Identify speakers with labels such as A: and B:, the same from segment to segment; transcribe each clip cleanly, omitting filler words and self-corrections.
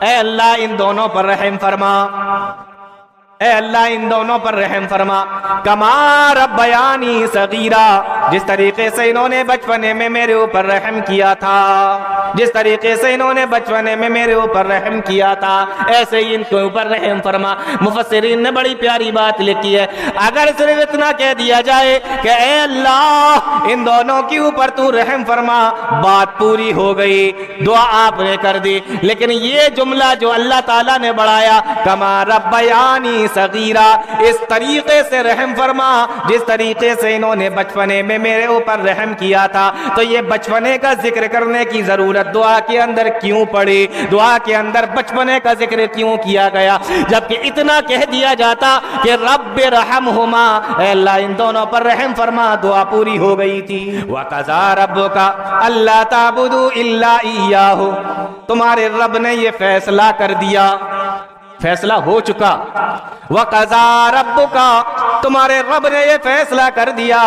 A: اے اللہ ان دونوں پر رحم فرما، اے اللہ ان دونوں پر رحم فرما، کما ربیانی صغیرا، جس طریقے سے انہوں نے بچپنے میں میرے اوپر رحم کیا تھا، جس طریقے سے انہوں نے بچپنے میں میرے اوپر رحم کیا تھا ایسے ہی ان کے اوپر رحم فرما۔ مفسرین نے بڑی پیاری بات لکھی ہے، اگر صرف اتنا کہہ دیا جائے کہ اے اللہ ان دونوں کے اوپر تو رحم فرما، بات پوری ہو گئی، دعا آپ نے کر دی، لیکن یہ جملہ جو اللہ تعالیٰ نے بڑھایا کما ربیانی صغیرہ، اس طریقے سے رحم فرما جس طریقے سے انہوں نے بچپنے میں میرے اوپر رحم کیا تھا، تو یہ بچپنے کا ذکر کرنے کی ضرورت دعا کے اندر کیوں پڑی؟ دعا کے اندر بچپنے کا ذکر کیوں کیا گیا؟ جبکہ اتنا کہہ دیا جاتا کہ رب رحمہما، اے اللہ ان دونوں پر رحم فرما، دعا پوری ہو گئی تھی۔ وَقَضَىٰ رَبُّكَ أَلَّا تَعْبُدُوا إِلَّا إِيَّاهُ، تمہارے رب نے یہ فیصلہ کر دیا، فیصلہ ہو چکا۔ وَقَضَىٰ رَبُّكَ، تمہارے رب نے یہ فیصلہ کر دیا،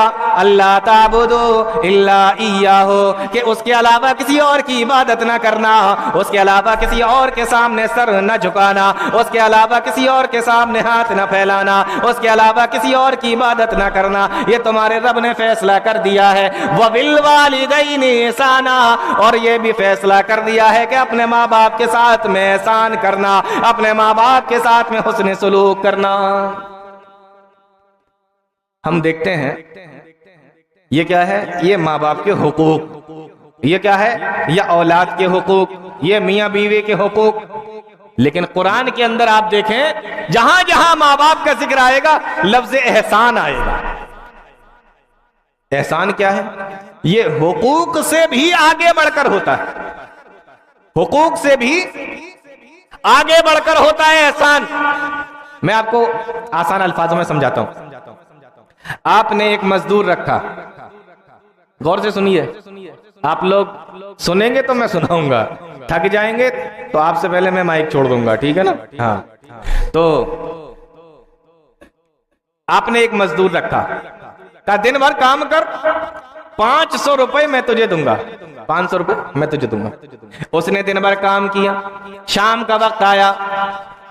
A: اللہ تعبدوا الا إِيَّاهُ، کہ اس کے علاوہ کسی اور کی عبادت نہ کرنا، اس کے علاوہ کسی اور کے سامنے سر نہ جھکانا، اس کے علاوہ کسی اور کے سامنے ہاتھ نہ پھیلانا، اس کے علاوہ کسی اور کی عبادت نہ کرنا، یہ تمہارے رب نے فیصلہ کر دیا ہے۔ وَبِالْوَالِدَيْنِ إِحْسَانًا، اور یہ بھی فیصلہ کر دیا ہے کہ اپنے ماں باپ کے ساتھ میں احسان کرنا، اپنے ماں باپ کے ساتھ میں حسن سلوک کرنا۔ ہم دیکھتے ہیں یہ کیا ہے؟ یہ ماں باپ کے حقوق، یہ کیا ہے؟ یہ اولاد کے حقوق، یہ میاں بیوی کے حقوق۔ لیکن قرآن کے اندر آپ دیکھیں جہاں جہاں ماں باپ کا ذکر آئے گا لفظ احسان آئے گا۔ احسان کیا ہے؟ یہ حقوق سے بھی آگے بڑھ کر ہوتا ہے، حقوق سے بھی آگے بڑھ کر ہوتا ہے احسان۔ میں آپ کو آسان الفاظوں میں سمجھاتا ہوں۔ آپ نے ایک مزدور رکھا، غور سے سنیے، آپ لوگ سنیں گے تو میں سناؤں گا، تھک جائیں گے تو آپ سے پہلے میں مائک چھوڑ دوں گا، ٹھیک ہے نا؟ ہاں، تو آپ نے ایک مزدور رکھا، کہا دن بھر کام کر، 500 روپے میں تجھے دوں گا، 500 روپے میں تجھے دوں گا۔ اس نے دن بھر کام کیا، شام کا وقت آیا،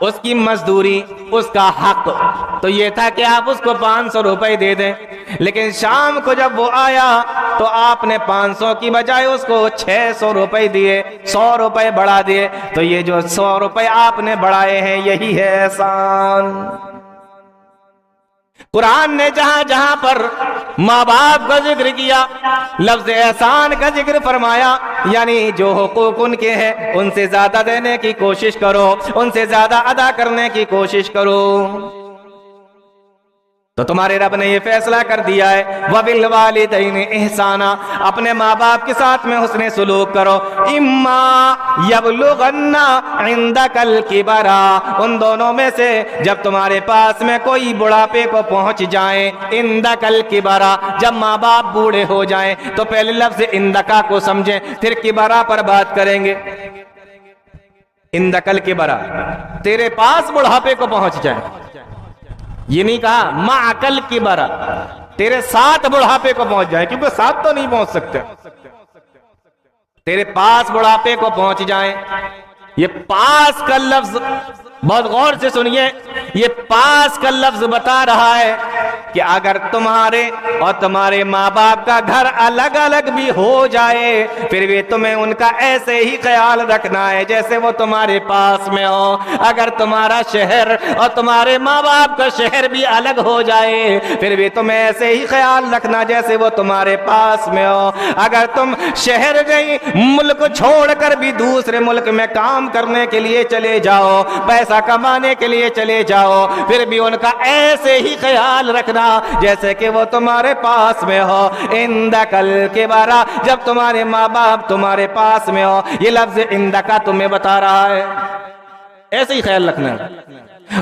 A: اس کی مزدوری، اس کا حق تو یہ تھا کہ آپ اس کو 500 روپے دے دیں، لیکن شام کو جب وہ آیا تو آپ نے 500 کی بجائے اس کو 600 روپے دیے، 100 روپے بڑھا دیے۔ تو یہ جو 100 روپے آپ نے بڑھائے ہیں یہی ہے احسان۔ قرآن نے جہاں جہاں پر ماں باپ کا ذکر کیا لفظ احسان کا ذکر فرمایا، یعنی جو حقوق ان کے ہیں ان سے زیادہ دینے کی کوشش کرو، ان سے زیادہ ادا کرنے کی کوشش کرو۔ تو تمہارے رب نے یہ فیصلہ کر دیا ہے وَبِالْوَالِدَيْنِ إِحْسَانًا، اپنے ماں باپ کے ساتھ میں حسن سلوک کرو۔ إِمَّا يَبْلُغَنَّ عِنْدَكَ الْكِبَرَ، ان دونوں میں سے جب تمہارے پاس میں کوئی بڑھاپے کو پہنچ جائیں، عِنْدَكَ الْكِبَرَ، جب ماں باپ بوڑھے ہو جائیں، تو پہلے لفظ عِنْدَكَ کو سمجھیں، پھر کبرا پر بات کریں گے۔ عِنْدَكَ الْكِبَرَ، تیرے پاس بڑھاپے کو پہنچ جائیں، یہ نہیں کہا مَعَكَ الْكِبَرَ، تیرے ساتھ بڑھاپے کو پہنچ جائیں، کیونکہ ساتھ تو نہیں پہنچ سکتے، تیرے پاس بڑھاپے کو پہنچ جائیں۔ یہ پاس کا لفظ بہت غور سے سنیے، یہ پاس کا لفظ بتا رہا ہے کہ اگر تمہارے اور تمہارے ماں باپ کا گھر الگ الگ بھی ہو جائے پھر بھی تمہیں ان کا ایسے ہی خیال رکھنا ہے جیسے وہ تمہارے پاس میں ہو۔ اگر تمہارا شہر اور تمہارے ماں باپ کا شہر بھی الگ ہو جائے پھر بھی تمہیں ایسے ہی خیال رکھنا جیسے وہ تمہارے پاس میں ہو۔ اگر تم شہر نہیں ملک چھوڑ کر بھی دوسرے ملک میں کام کرنے کے لیے چلے جاؤ، پیسہ کمانے کے لیے چلے جاؤ، پھر بھی ان کا ایسے ہی خیال رکھنا جیسے کہ وہ تمہارے پاس میں ہو۔ عندک الکبر، جب تمہارے ماں باپ تمہارے پاس میں ہو، یہ لفظ عندک تمہیں بتا رہا ہے ایسے ہی خیال رکھنا ہے۔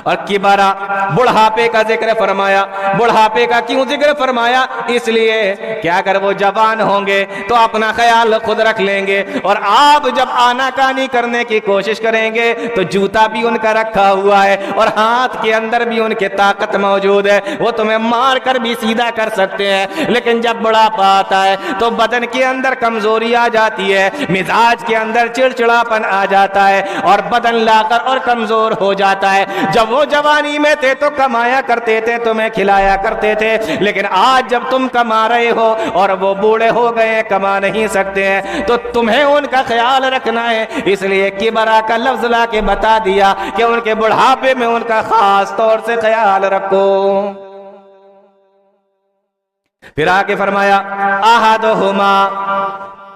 A: اور کبرا بڑھاپے کا ذکر فرمایا. بڑھاپے کا کیوں ذکر فرمایا؟ اس لیے کہ اگر وہ جوان ہوں گے تو اپنا خیال خود رکھ لیں گے, اور آپ جب آناکانی کرنے کی کوشش کریں گے تو جوتا بھی ان کا رکھا ہوا ہے اور ہاتھ کے اندر بھی ان کے طاقت موجود ہے, وہ تمہیں مار کر بھی سیدھا کر سکتے ہیں. لیکن جب بڑھاپا آتا ہے تو بدن کے اندر کمزوری آ جاتی ہے, مزاج کے اندر چڑچڑاپن آ جاتا ہے اور بدن لا کر اور کمزور ہو جاتا ہے. جب وہ جوانی میں تھے تو کمایا کرتے تھے, تمہیں کھلایا کرتے تھے, لیکن آج جب تم کما رہے ہو اور وہ بوڑھے ہو گئے, کما نہیں سکتے ہیں, تو تمہیں ان کا خیال رکھنا ہے. اس لیے کبرا کا لفظ لا کے بتا دیا کہ ان کے بڑھاپے میں ان کا خاص طور سے خیال رکھو. پھر آگے فرمایا احدہما,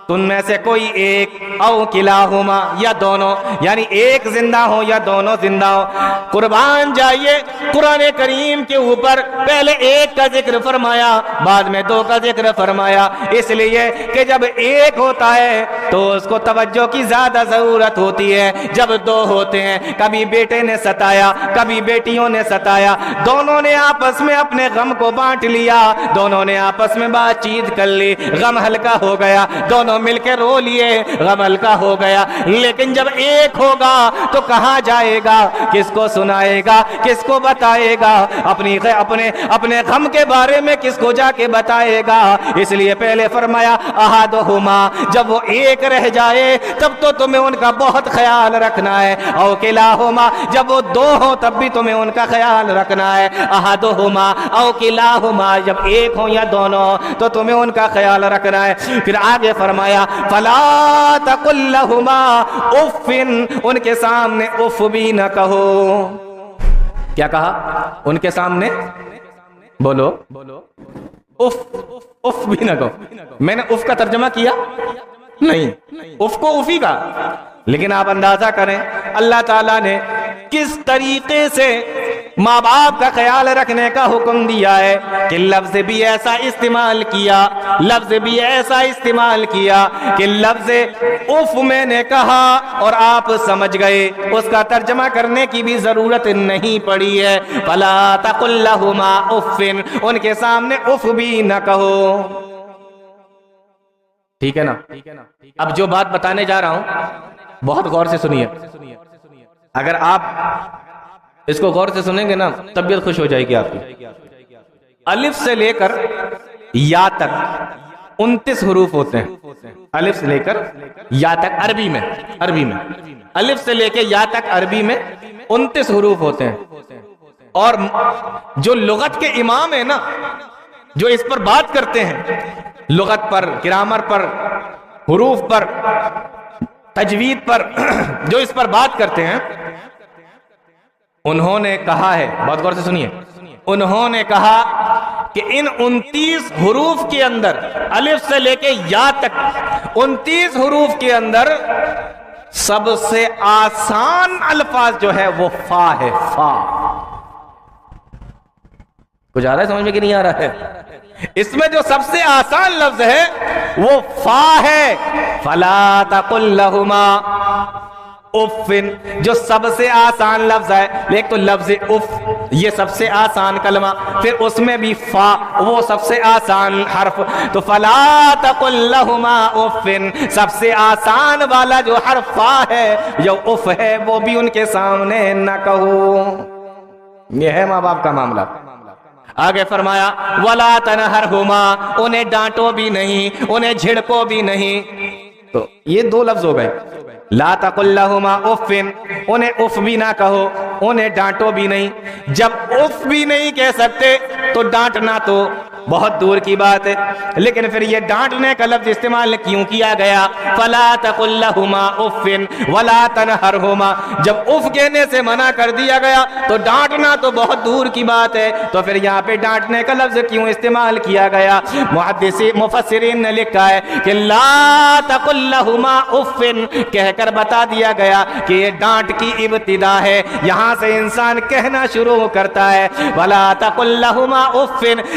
A: تم میں سے کوئی ایک, او کلاہما, یا دونوں, یعنی ایک زندہ ہو یا دونوں زندہ ہو. قربان جائیے, قرآن کریم کے اوپر پہلے ایک کا ذکر فرمایا, بعد میں دو کا ذکر فرمایا, اس لیے کہ جب ایک ہوتا ہے تو اس کو توجہ کی زیادہ ضرورت ہوتی ہے. جب دو ہوتے ہیں, کبھی بیٹے نے ستایا, کبھی بیٹیوں نے ستایا, دونوں نے آپس میں اپنے غم کو بانٹ لیا, دونوں نے آپس میں بات چیت کر لی, غم ہلکا ہو گیا, دونوں مل کے رو لیے, غم ہلکا ہو گیا. لیکن جب ایک ہوگا تو کہاں جائے گا, کس کو سنائے گا, کس کو بتائے گا, اپنے غم کے بارے میں کس کو جا کے بتائے گا. اس لیے پہلے فرمایا احدہما, جب وہ ایک رہ جائے تب تو تمہیں ان کا بہت خیال رکھنا ہے. او کلاہما, جب وہ دو ہوں تب بھی تمہیں ان کا خیال رکھنا ہے. احدہما او کلاہما, جب ایک ہوں یا دونوں تو تمہیں ان کا خیال رکھنا ہے. پھر آگے فرمایا فلا تقل لہما اف, ان کے سامنے اف بھی نہ کہو. کیا کہا؟ ان کے سامنے بولو اف, اف بھی نہ کہو. میں نے اف کا ترجمہ کیا نہیں, اف کو افی کا, لیکن آپ اندازہ کریں اللہ تعالیٰ نے کس طریقے سے ماں باپ کا خیال رکھنے کا حکم دیا ہے کہ لفظ بھی ایسا استعمال کیا, لفظ بھی ایسا استعمال کیا کہ لفظ اف میں نے کہا اور آپ سمجھ گئے, اس کا ترجمہ کرنے کی بھی ضرورت نہیں پڑی ہے. فلا تقل لہما اف, ان کے سامنے اف بھی نہ کہو. ٹھیک ہے نا؟ اب جو بات بتانے جا رہا ہوں بہت غور سے سنیے. اگر آپ اس کو غور سے سنیں گے نا طبیعت خوش ہو جائے گی آپ کی. الف سے لے کر یا تک 29 حروف ہوتے ہیں. الف سے لے کر یا تک عربی میں الف سے لے کے یا تک عربی میں 29 حروف ہوتے ہیں. اور جو لغت کے امام ہیں نا, جو اس پر بات کرتے ہیں, لغت پر, گرامر پر, حروف پر, تجوید پر, جو اس پر بات کرتے ہیں, انہوں نے کہا ہے, بہت غور سے سنیے, انہوں نے کہا کہ ان 29 حروف کے اندر, الف سے لے کے یا تک 29 حروف کے اندر سب سے آسان الفاظ جو ہے وہ فا ہے. فا کچھ آ رہا ہے سمجھ میں کہ نہیں آ رہا ہے؟ اس میں جو سب سے آسان لفظ ہے وہ فا ہے. فلا تقل لہما اف, جو سب سے آسان لفظ ہے. ایک تو لفظ اف, یہ سب سے آسان کلمہ, پھر اس میں بھی فا, وہ سب سے آسان حرف. تو فلا تقل لہما اف, سب سے آسان والا جو حرف فا ہے, جو اف ہے, وہ بھی ان کے سامنے نہ کہو. یہ ہے ماں باپ کا معاملہ. آگے فرمایا ولا تنہرہما, انہیں ڈانٹو بھی نہیں, انہیں جھڑکو بھی نہیں. تو یہ دو لفظ ہو گئے. لا تقل لہما اف, انہیں اف بھی نہ کہو, انہیں ڈانٹو بھی نہیں. جب اف بھی نہیں کہہ سکتے تو ڈانٹنا تو بہت دور کی بات ہے, لیکن پھر یہ ڈانٹنے کا لفظ استعمال کیوں کیا گیا؟ فلا تقل لہما اف ولا تنہرہما, جب اف کہنے سے منع کر دیا گیا تو ڈانٹنا تو بہت دور کی بات ہے, تو پھر یہاں پہ ڈانٹنے کا لفظ کیوں استعمال کیا گیا؟ مفسرین نے لکھا ہے کہ لا تقل لہما اف کہہ کر بتا دیا گیا کہ یہ ڈانٹ کی ابتدا ہے, یہاں سے انسان کہنا شروع کرتا ہے. ولا تقل لہما اف,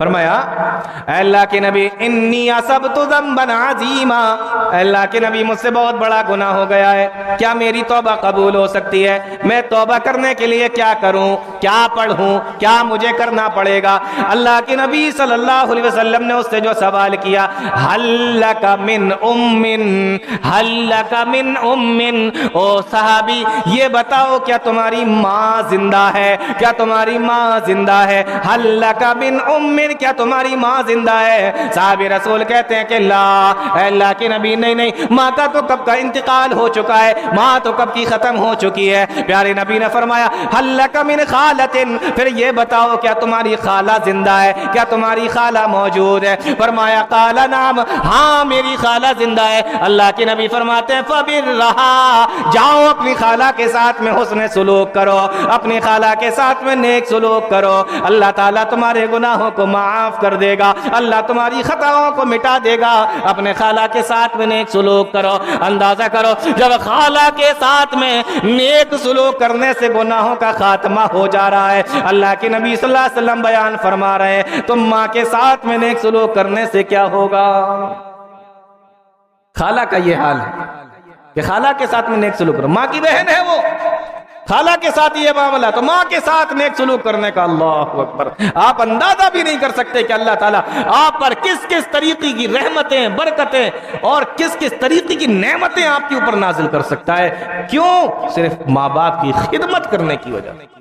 A: فرمایا اے اللہ کے نبی انی اصبت ذنبا عظیما، اے اللہ کے نبی مجھ سے بہت بڑا گناہ ہو گیا ہے، کیا میری توبہ قبول ہو سکتی ہے؟ میں توبہ کرنے کے لیے کیا کروں، کیا پڑھوں، کیا مجھے کرنا پڑے گا؟ اللہ کے نبی صلی اللہ علیہ وسلم نے اس سے جو سوال کیا ہل لک من ام، ہل لک من ام، او صحابی یہ بتاؤ کیا تمہاری ماں زندہ ہے؟ کیا تمہاری ماں زندہ ہے؟ ہل لک من ام، کیا تمہاری ماں زندہ ہے؟ صحابی رسول کہتے ہیں کہ لا، اے اللہ کے نبی نہیں، ماں کا تو کب کا انتقال ہو چکا ہے، ماں تو کب کی ختم ہو چکی ہے۔ پیارے نبی نے فرمایا ہل لک من خالۃ، پھر یہ بتاؤ کیا تمہاری خالہ زندہ ہے، کیا تمہاری خالہ موجود ہے؟ فرمایا قال نعم، ہاں میری خالہ زندہ ہے۔ اللہ کے نبی فرماتے ہیں فبرھا، جاؤ اپنی خالہ کے ساتھ میں حسن سلوک کرو، اپنی خالہ کے ساتھ میں نیک سلوک کرو، اللہ تعالیٰ تمہارے گناہوں کو معاف کر دے گا، اللہ تمہاری خطاؤں کو مٹا دے گا۔ اپنے خالہ کے ساتھ میں نیک سلوک کرو۔ اندازہ کرو جب خالہ کے ساتھ میں نیک سلوک کرنے سے گناہوں کا خاتمہ ہو جا رہا ہے، اللہ کے نبی صلی اللہ علیہ وسلم بیان فرما رہے ہیں تم ماں کے ساتھ میں نیک سلوک کرنے سے کیا ہوگا؟ خالہ کا یہ حال ہے کہ خالہ کے ساتھ میں نیک سلوک کرو، ماں کی بہن ہے وہ، خالہ کے ساتھ یہ معاملہ، تو ماں کے ساتھ نیک سلوک کرنے کا اللہ اکبر آپ اندازہ بھی نہیں کر سکتے کہ اللہ تعالیٰ آپ پر کس کس طریقے کی رحمتیں، برکتیں اور کس کس طریقے کی نعمتیں آپ کے اوپر نازل کر سکتا ہے۔ کیوں؟ صرف ماں باپ کی خدمت کرنے کی وجہ سے۔